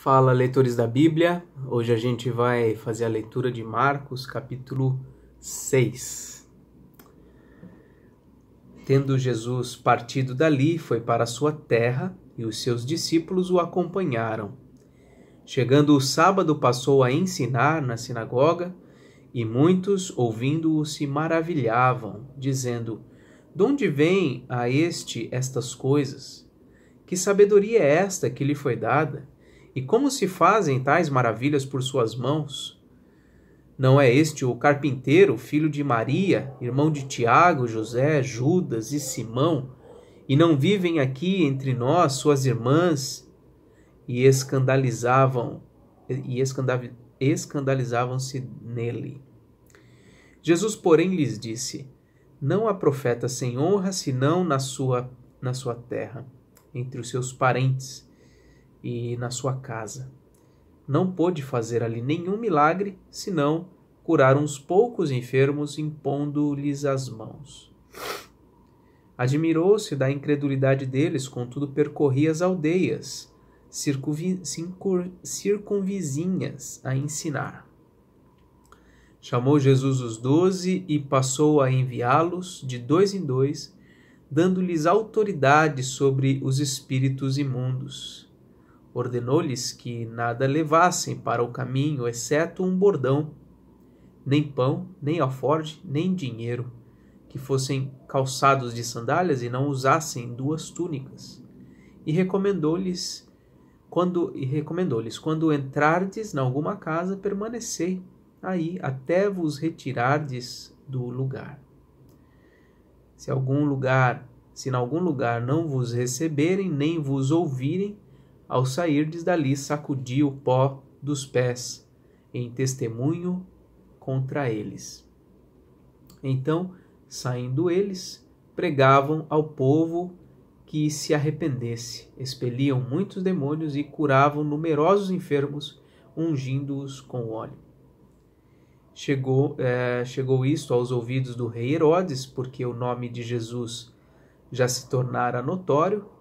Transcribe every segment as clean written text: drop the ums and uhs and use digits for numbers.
Fala, leitores da Bíblia. Hoje a gente vai fazer a leitura de Marcos, capítulo 6. Tendo Jesus partido dali, foi para a sua terra, e os seus discípulos o acompanharam. Chegando o sábado, passou a ensinar na sinagoga, e muitos, ouvindo-o, se maravilhavam, dizendo: "De onde vem a este estas coisas? Que sabedoria é esta que lhe foi dada? E como se fazem tais maravilhas por suas mãos? Não é este o carpinteiro, filho de Maria, irmão de Tiago, José, Judas e Simão? E não vivem aqui entre nós suas irmãs?" E escandalizavam-se nele. Jesus, porém, lhes disse: "Não há profeta sem honra, senão na sua terra, entre os seus parentes e na sua casa. Não pôde fazer ali nenhum milagre, senão curar uns poucos enfermos, impondo-lhes as mãos." Admirou-se da incredulidade deles, contudo percorria as aldeias circunvizinhas a ensinar. Chamou Jesus os 12 e passou a enviá-los de 2 em 2, dando-lhes autoridade sobre os espíritos imundos. Ordenou-lhes que nada levassem para o caminho, exceto um bordão, nem pão, nem alforje, nem dinheiro, que fossem calçados de sandálias e não usassem 2 túnicas. E recomendou-lhes, quando entrardes em alguma casa, permanecei aí até vos retirardes do lugar. Se em algum lugar não vos receberem, nem vos ouvirem, ao sairdes dali, sacudi o pó dos pés, em testemunho contra eles. Então, saindo eles, pregavam ao povo que se arrependesse, expeliam muitos demônios e curavam numerosos enfermos, ungindo-os com óleo. Chegou isto aos ouvidos do rei Herodes, porque o nome de Jesus já se tornara notório,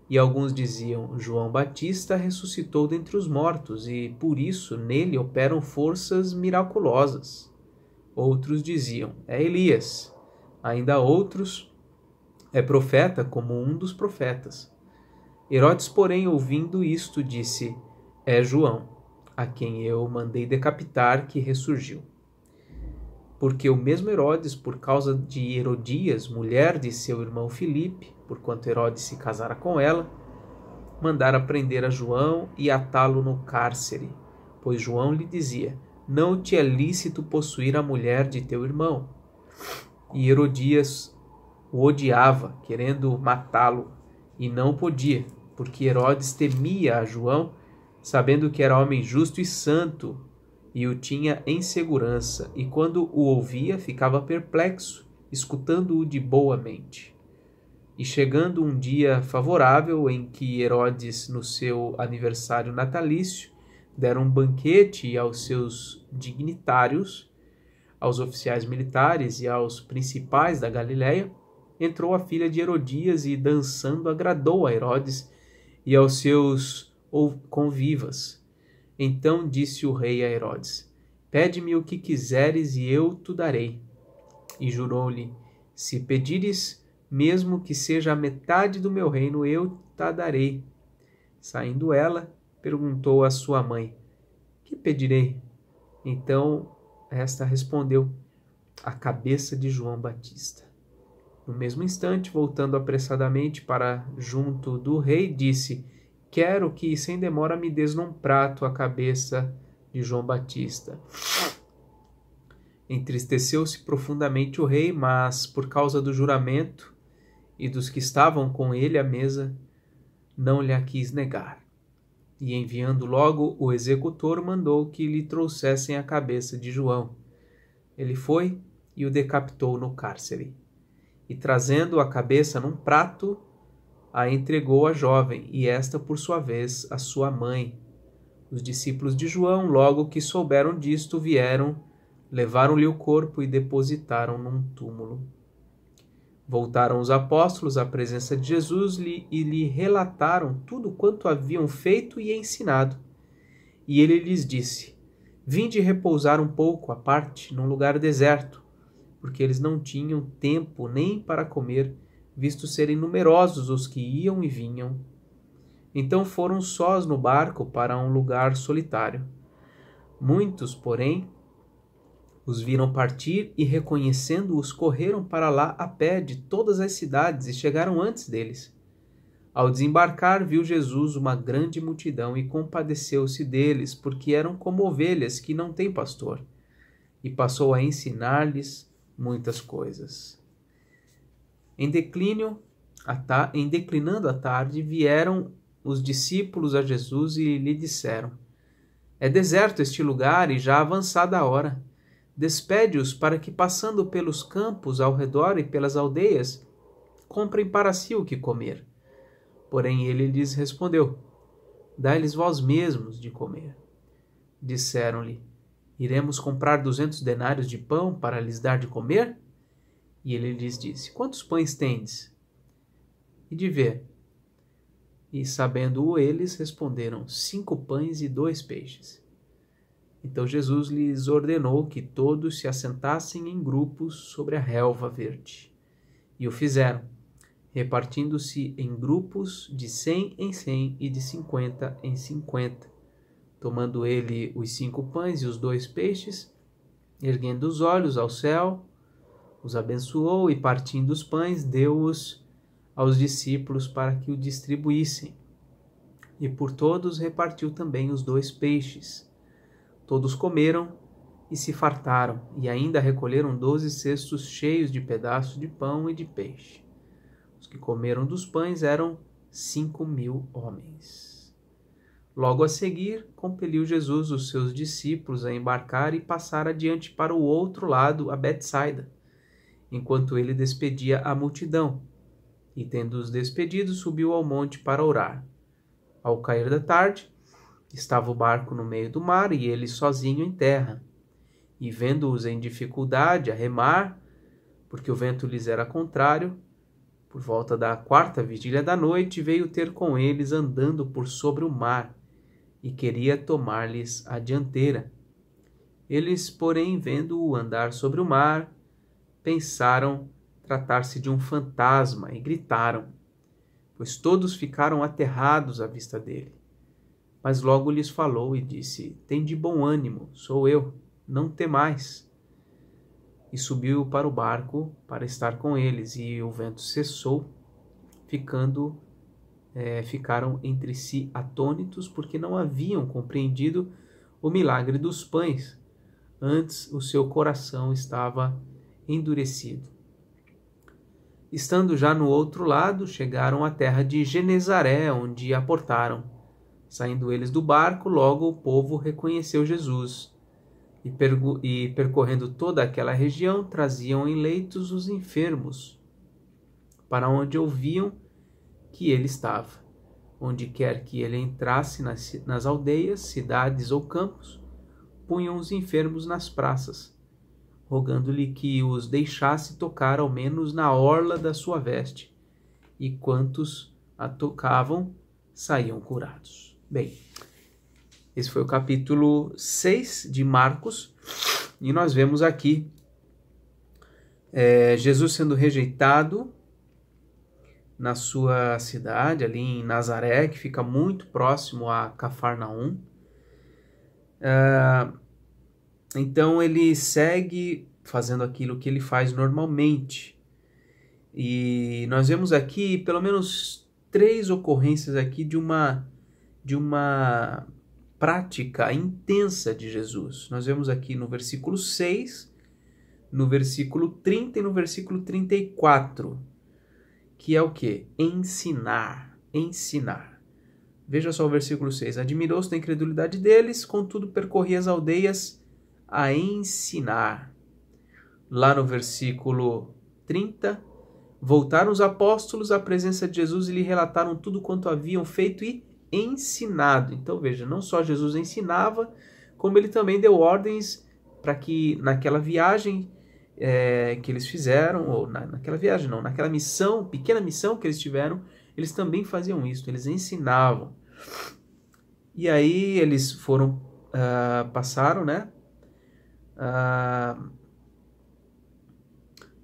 e alguns diziam: João Batista ressuscitou dentre os mortos, e por isso nele operam forças miraculosas. Outros diziam: é Elias. Ainda outros: é profeta, como um dos profetas. Herodes, porém, ouvindo isto, disse: é João, a quem eu mandei decapitar, que ressurgiu. Porque o mesmo Herodes, por causa de Herodias, mulher de seu irmão Filipe, porquanto Herodes se casara com ela, mandara prender a João e atá-lo no cárcere, pois João lhe dizia: não te é lícito possuir a mulher de teu irmão. E Herodias o odiava, querendo matá-lo, e não podia, porque Herodes temia a João, sabendo que era homem justo e santo, e o tinha em segurança, e quando o ouvia, ficava perplexo, escutando-o de boa mente. E chegando um dia favorável, em que Herodes, no seu aniversário natalício, dera um banquete aos seus dignitários, aos oficiais militares e aos principais da Galiléia, entrou a filha de Herodias e, dançando, agradou a Herodes e aos seus convivas. Então disse o rei a Herodes: pede-me o que quiseres e eu te darei. E jurou-lhe: se pedires, mesmo que seja a metade do meu reino, eu te darei. Saindo ela, perguntou à sua mãe: que pedirei? Então esta respondeu: a cabeça de João Batista. No mesmo instante, voltando apressadamente para junto do rei, disse: quero que sem demora me des num prato a cabeça de João Batista. Entristeceu-se profundamente o rei, mas por causa do juramento e dos que estavam com ele à mesa, não lhe a quis negar. E enviando logo o executor, mandou que lhe trouxessem a cabeça de João. Ele foi e o decapitou no cárcere. E trazendo a cabeça num prato, a entregou à jovem, e esta, por sua vez, à sua mãe. Os discípulos de João, logo que souberam disto, vieram, levaram-lhe o corpo e depositaram num túmulo. Voltaram os apóstolos à presença de Jesus e lhe relataram tudo quanto haviam feito e ensinado. E ele lhes disse: Vinde repousar um pouco à parte num lugar deserto, porque eles não tinham tempo nem para comer, visto serem numerosos os que iam e vinham. Então foram sós no barco para um lugar solitário. Muitos, porém, os viram partir e, reconhecendo-os, correram para lá a pé de todas as cidades e chegaram antes deles. Ao desembarcar, viu Jesus uma grande multidão e compadeceu-se deles, porque eram como ovelhas que não têm pastor, e passou a ensinar-lhes muitas coisas. Em declinando a tarde, vieram os discípulos a Jesus e lhe disseram: É deserto este lugar e já avançada a hora. Despede-os para que, passando pelos campos ao redor e pelas aldeias, comprem para si o que comer. Porém ele lhes respondeu: Dai-lhes vós mesmos de comer. Disseram-lhe: Iremos comprar 200 denários de pão para lhes dar de comer? E ele lhes disse: Quantos pães tendes? E de ver. E sabendo-o eles, responderam: 5 pães e 2 peixes. Então Jesus lhes ordenou que todos se assentassem em grupos sobre a relva verde. E o fizeram, repartindo-se em grupos de 100 em 100 e de 50 em 50. Tomando ele os 5 pães e os 2 peixes, erguendo os olhos ao céu, os abençoou e, partindo os pães, deu-os aos discípulos para que o distribuíssem. E por todos repartiu também os 2 peixes. Todos comeram e se fartaram, e ainda recolheram 12 cestos cheios de pedaços de pão e de peixe. Os que comeram dos pães eram 5.000 homens. Logo a seguir, compeliu Jesus os seus discípulos a embarcar e passar adiante para o outro lado, a Betsaida, enquanto ele despedia a multidão. E, tendo-os despedido, subiu ao monte para orar. Ao cair da tarde, estava o barco no meio do mar e ele sozinho em terra. E vendo-os em dificuldade a remar, porque o vento lhes era contrário, por volta da 4ª vigília da noite, veio ter com eles andando por sobre o mar, e queria tomar-lhes a dianteira. Eles, porém, vendo-o andar sobre o mar, pensaram tratar-se de um fantasma e gritaram, pois todos ficaram aterrados à vista dele. Mas logo lhes falou e disse: Tende bom ânimo, sou eu, não temais. E subiu para o barco para estar com eles, e o vento cessou, ficaram entre si atônitos, porque não haviam compreendido o milagre dos pães. Antes o seu coração estava endurecido. Estando já no outro lado, chegaram à terra de Genezaré, onde aportaram. Saindo eles do barco, logo o povo reconheceu Jesus. E percorrendo toda aquela região, traziam em leitos os enfermos, para onde ouviam que ele estava. Onde quer que ele entrasse nas aldeias, cidades ou campos, punham os enfermos nas praças, rogando-lhe que os deixasse tocar ao menos na orla da sua veste. E quantos a tocavam, saíam curados. Bem, esse foi o capítulo 6 de Marcos, e nós vemos aqui Jesus sendo rejeitado na sua cidade, ali em Nazaré, que fica muito próximo a Cafarnaum. Então ele segue fazendo aquilo que ele faz normalmente. E nós vemos aqui pelo menos 3 ocorrências aqui de uma prática intensa de Jesus. Nós vemos aqui no versículo 6, no versículo 30 e no versículo 34, que é o quê? Ensinar. Veja só o versículo 6. Admirou-se da incredulidade deles, contudo percorria as aldeias a ensinar. Lá no versículo 30, voltaram os apóstolos à presença de Jesus e lhe relataram tudo quanto haviam feito e ensinado. Então veja, não só Jesus ensinava, como ele também deu ordens para que naquela viagem que eles fizeram, ou naquela missão, pequena missão que eles tiveram, eles também faziam isso, eles ensinavam. E aí eles passaram, né?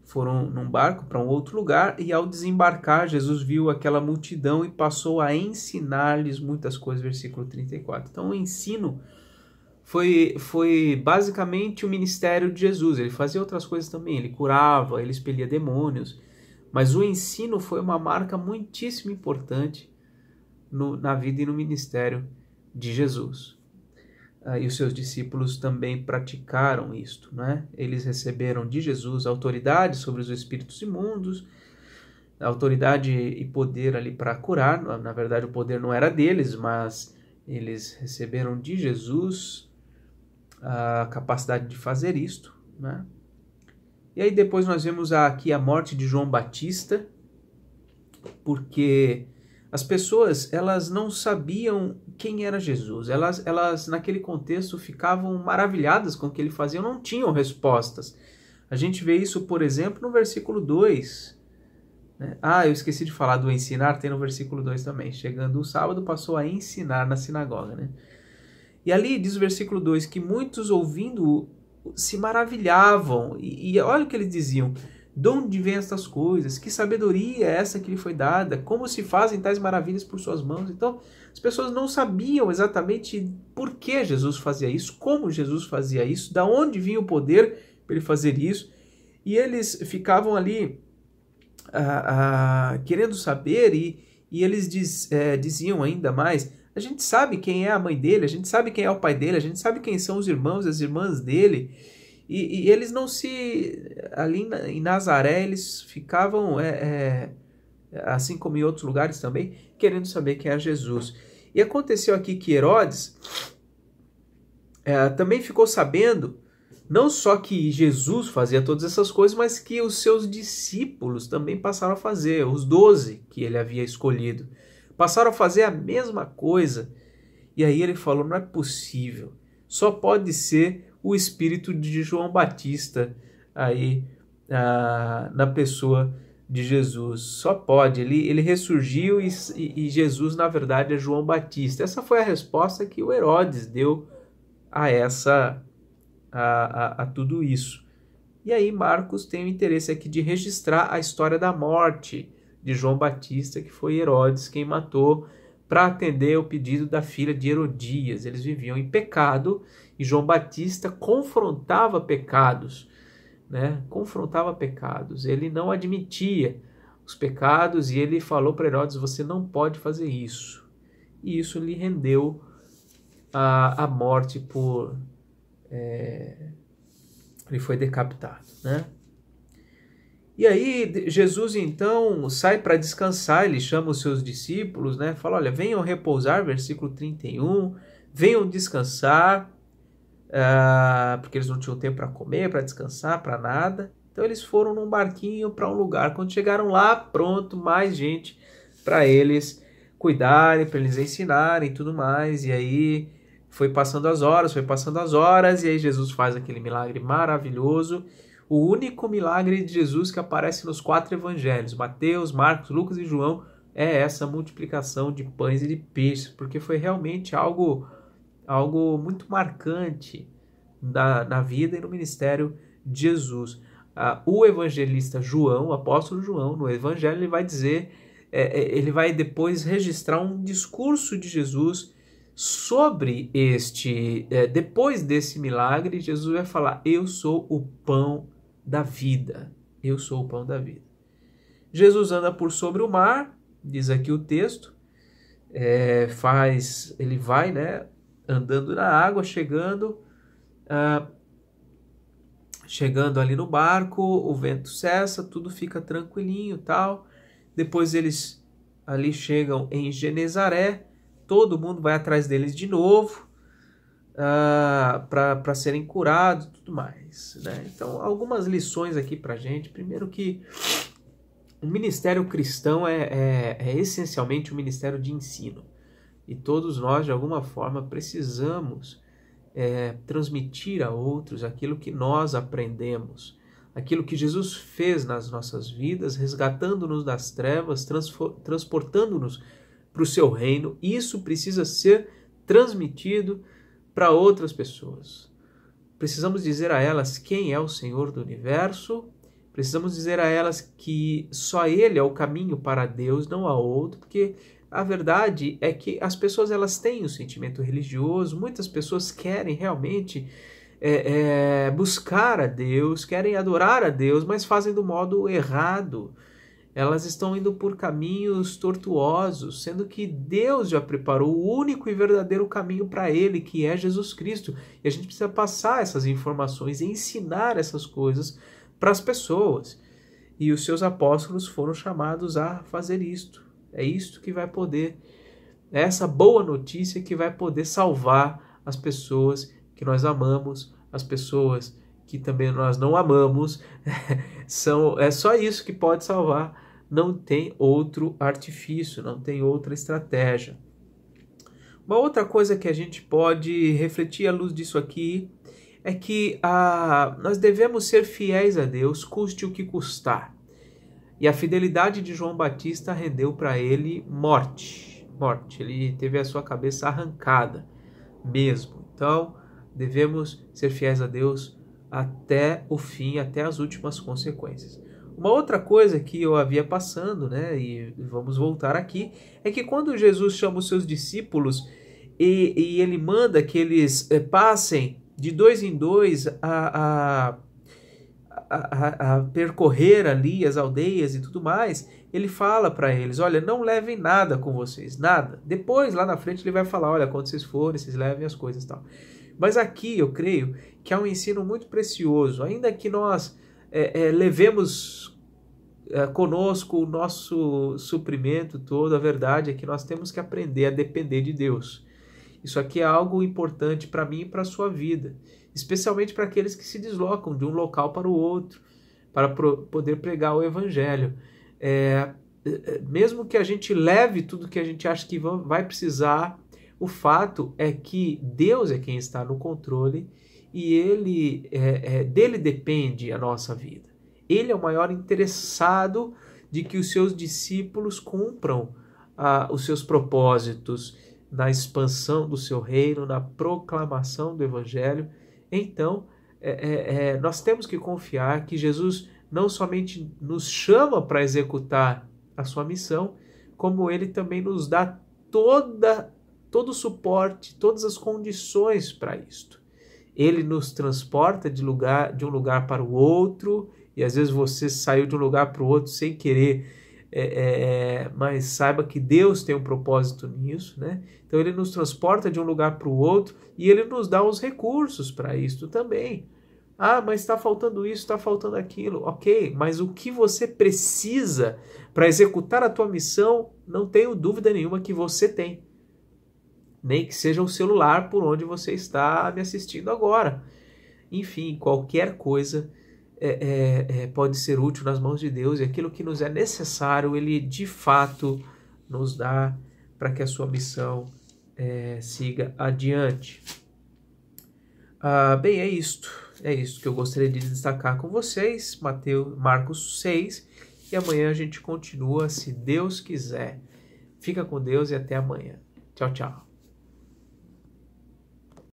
Foram num barco para um outro lugar, e ao desembarcar, Jesus viu aquela multidão e passou a ensinar-lhes muitas coisas, versículo 34. Então o ensino foi basicamente o ministério de Jesus. Ele fazia outras coisas também, ele curava, ele expelia demônios, mas o ensino foi uma marca muitíssimo importante na vida e no ministério de Jesus. E os seus discípulos também praticaram isto, né? Eles receberam de Jesus autoridade sobre os espíritos imundos, autoridade e poder ali para curar. Na verdade, o poder não era deles, mas eles receberam de Jesus a capacidade de fazer isto, né? E aí depois nós vemos aqui a morte de João Batista, porque as pessoas, elas não sabiam quem era Jesus. Elas naquele contexto ficavam maravilhadas com o que ele fazia, não tinham respostas. A gente vê isso, por exemplo, no versículo 2. Né? Eu esqueci de falar do ensinar, tem no versículo 2 também. Chegando o sábado, passou a ensinar na sinagoga. Né? E ali diz o versículo 2 que muitos ouvindo se maravilhavam. E olha o que eles diziam: de onde vêm estas coisas? Que sabedoria é essa que lhe foi dada? Como se fazem tais maravilhas por suas mãos? Então, as pessoas não sabiam exatamente por que Jesus fazia isso, como Jesus fazia isso, da onde vinha o poder para ele fazer isso. E eles ficavam ali querendo saber, e eles diziam ainda mais: a gente sabe quem é a mãe dele, a gente sabe quem é o pai dele, a gente sabe quem são os irmãos e as irmãs dele. E eles não ali em Nazaré, eles ficavam, assim como em outros lugares também, querendo saber quem era Jesus. E aconteceu aqui que Herodes também ficou sabendo, não só que Jesus fazia todas essas coisas, mas que os seus discípulos também passaram a fazer, os 12 que ele havia escolhido, passaram a fazer a mesma coisa. E aí ele falou: não é possível, só pode ser o espírito de João Batista aí na pessoa de Jesus. Só pode, ele ressurgiu e Jesus na verdade é João Batista. Essa foi a resposta que o Herodes deu a tudo isso. E aí Marcos tem o interesse aqui de registrar a história da morte de João Batista, que foi Herodes quem matou, para atender o pedido da filha de Herodias. Eles viviam em pecado e João Batista confrontava pecados, né? Confrontava pecados. Ele não admitia os pecados e ele falou para Herodes: você não pode fazer isso. E isso lhe rendeu a morte ele foi decapitado, né? E aí Jesus então sai para descansar, ele chama os seus discípulos, né? Fala: olha, venham repousar, versículo 31, venham descansar, porque eles não tinham tempo para comer, para descansar, para nada. Então eles foram num barquinho para um lugar. Quando chegaram lá, pronto, mais gente para eles cuidarem, para eles ensinarem e tudo mais. E aí foi passando as horas, e aí Jesus faz aquele milagre maravilhoso. O único milagre de Jesus que aparece nos 4 evangelhos, Mateus, Marcos, Lucas e João, é essa multiplicação de pães e de peixes, porque foi realmente algo muito marcante na vida e no ministério de Jesus. O evangelista João, o apóstolo João, no evangelho, ele vai dizer, ele vai depois registrar um discurso de Jesus sobre depois desse milagre. Jesus vai falar: eu sou o pão da vida. Eu sou o pão da vida. Jesus anda por sobre o mar, diz aqui o texto, ele vai, né, andando na água, chegando ali no barco, o vento cessa, tudo fica tranquilinho, tal. Depois eles ali chegam em Genezaré, todo mundo vai atrás deles de novo, para serem curados e tudo mais, né? Então, algumas lições aqui para a gente. Primeiro, que o ministério cristão é essencialmente um ministério de ensino. E todos nós, de alguma forma, precisamos transmitir a outros aquilo que nós aprendemos, aquilo que Jesus fez nas nossas vidas, resgatando-nos das trevas, transportando-nos para o seu reino. Isso precisa ser transmitido para outras pessoas. Precisamos dizer a elas quem é o Senhor do universo, precisamos dizer a elas que só Ele é o caminho para Deus, não há outro, porque a verdade é que as pessoas elas têm um sentimento religioso, muitas pessoas querem realmente buscar a Deus, querem adorar a Deus, mas fazem do modo errado. Elas estão indo por caminhos tortuosos, sendo que Deus já preparou o único e verdadeiro caminho para ele, que é Jesus Cristo. E a gente precisa passar essas informações e ensinar essas coisas para as pessoas. E os seus apóstolos foram chamados a fazer isto. É isto que vai poder, é essa boa notícia que vai poder salvar as pessoas que nós amamos, as pessoas que também nós não amamos. É só isso que pode salvar. Não tem outro artifício, não tem outra estratégia. Uma outra coisa que a gente pode refletir à luz disso aqui é que nós devemos ser fiéis a Deus, custe o que custar. E a fidelidade de João Batista rendeu para ele morte. Ele teve a sua cabeça arrancada mesmo. Então, devemos ser fiéis a Deus até o fim, até as últimas consequências. Uma outra coisa que eu havia passando, né, e vamos voltar aqui, é que quando Jesus chama os seus discípulos e ele manda que eles passem de 2 em 2 a percorrer ali as aldeias e tudo mais, ele fala para eles, olha, não levem nada com vocês, nada. Depois, lá na frente, ele vai falar, olha, quando vocês forem, vocês levem as coisas e tal. Mas aqui eu creio que há um ensino muito precioso, ainda que nós levemos conosco o nosso suprimento todo, a verdade é que nós temos que aprender a depender de Deus. Isso aqui é algo importante para mim e para a sua vida, especialmente para aqueles que se deslocam de um local para o outro, para poder pregar o Evangelho. Mesmo que a gente leve tudo que a gente acha que vai precisar, o fato é que Deus é quem está no controle e dele depende a nossa vida. Ele é o maior interessado de que os seus discípulos cumpram os seus propósitos na expansão do seu reino, na proclamação do Evangelho. Então, nós temos que confiar que Jesus não somente nos chama para executar a sua missão, como ele também nos dá todo o suporte, todas as condições para isto. Ele nos transporta de um lugar para o outro, e às vezes você saiu de um lugar para o outro sem querer, mas saiba que Deus tem um propósito nisso, né? Então ele nos transporta de um lugar para o outro e ele nos dá os recursos para isso também. Mas está faltando isso, está faltando aquilo. Ok, mas o que você precisa para executar a tua missão, não tenho dúvida nenhuma que você tem. Nem que seja o celular por onde você está me assistindo agora. Enfim, qualquer coisa pode ser útil nas mãos de Deus, e aquilo que nos é necessário, Ele de fato nos dá para que a sua missão siga adiante. Bem, é isto que eu gostaria de destacar com vocês, Marcos 6, e amanhã a gente continua, se Deus quiser. Fica com Deus e até amanhã. Tchau, tchau.